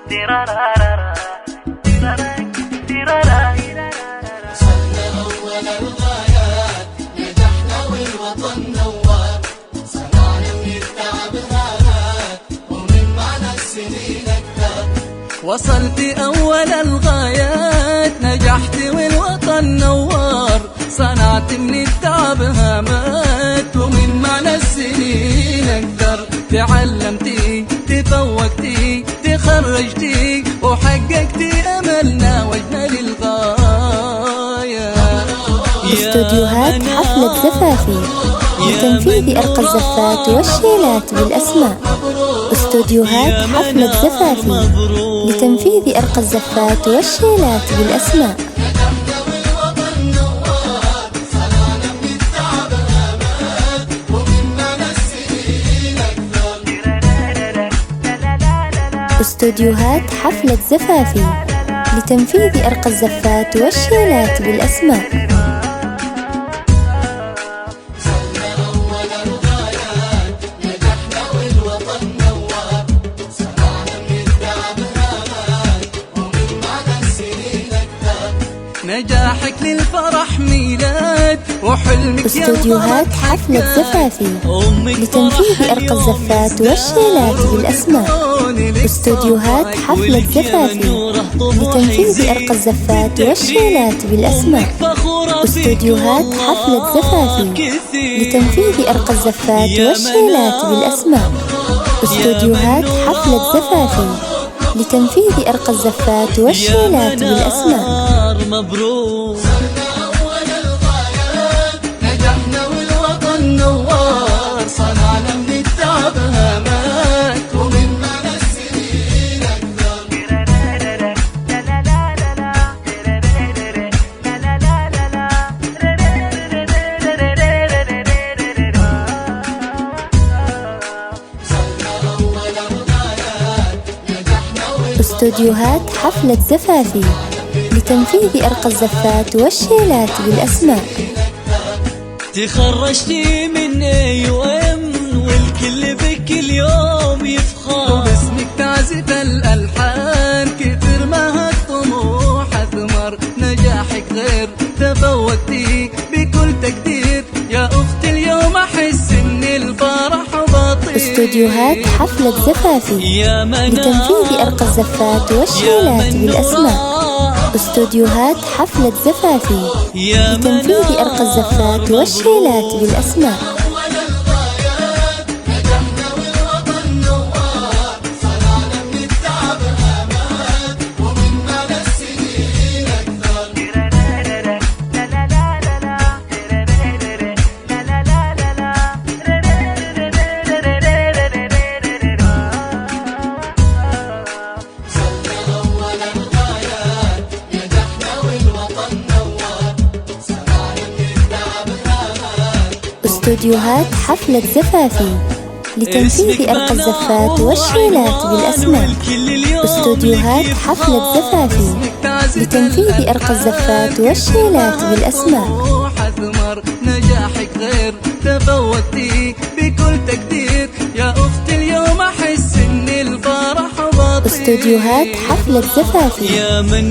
وصلنا أول الغايات، نجحنا والوطن نوار، صنعنا من التعب هانات ومن معنى السنين أكثر. وصلت أول الغايات، نجحت والوطن نوار، صنعت من التعب هامات ومن معنى السنين أكثر. تعلمتي، تفوقتي، تخرجتي وحققتي أملنا وجنا للغاية. استوديوهات حفلة زفافي لتنفيذ أرقى الزفات والشيلات بالأسماء. استوديوهات حفلة زفافي لتنفيذ أرقى الزفات والشيلات بالأسماء. استوديوهات حفلة زفافي لتنفيذ أرقى الزفات والشيلات بالأسماء. نجاحك للفرح ميلاد وحلمك استوديوهات حفلة زفافي لتنفيذ أرقى الزفات والشيلات بالأسماء. استوديوهات حفلة زفافي لتنفيذ أرقى الزفات والشيلات بالأسماء. استوديوهات حفلة زفافي لتنفيذ أرقى الزفات والشيلات بالأسماء. استوديوهات حفلة زفافي لتنفيذ أرقى الزفات والشيلات بالأسماء. مبروك وصلنا أول الغايات، نجحنا والوطن نوار، صنعنا من التعب هامات ومن معنى السنين أكثر. استوديوهات حفلة زفافي لتنفيذ أرقى الزفات والشيلات بالأسماء. تخرجتي من AUM والكل بك اليوم يفخر، وباسمك تعزف الألحان كثر ما هالطموح أثمر. نجاحك غير، تفوقتي بكل تقدير، يا أختي اليوم أحس إن الفرح بطير. استوديوهات حفلة زفافي لتنفيذ أرقى الزفات والشيلات بالأسماء. استوديوهات حفلة زفافي لتنفيذ أرقى الزفات والشيلات بالأسماء. استوديوهات حفلة زفافي لتنفيذ أرقى الزفات والشيلات بالأسماء. استوديوهات حفلة زفافي لتنفيذ أرقى الزفات والشيلات بالأسماء. نجاحك غير، تفوقتي بكل تقدير، يا أختي اليوم أحس إن الفرح بطير. استوديوهات حفلة زفافي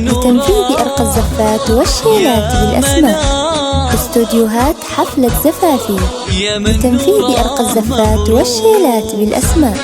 لتنفيذ أرقى الزفات والشيلات بالأسماء. استوديوهات حفلة زفافي لتنفيذ أرقى الزفات والشيلات بالأسماء.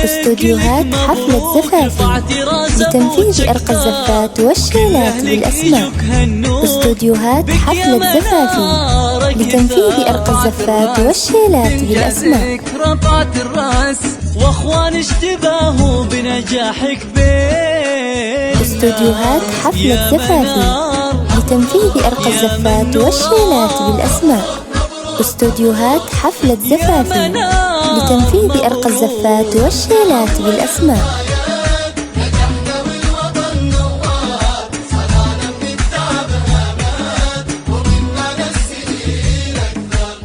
استوديوهات حفلة زفافي لتنفيذ أرقى الزفات والشيلات بالأسماء. استوديوهات حفلة زفافي لتنفيذ أرقى الزفات والشيلات بالأسماء. رفعت الرأس واخوان اشتباهوا بنجاحك بين. استوديوهات حفلة زفافي لتنفيذ أرقى الزفات والشيلات بالأسماء. استوديوهات حفلة زفافي لتنفيذ أرقى الزفات والشيلات بالأسماء. نجحنا والوطن نوار، صنعنا من التعب هامات، ومن معنى السنين أكثر.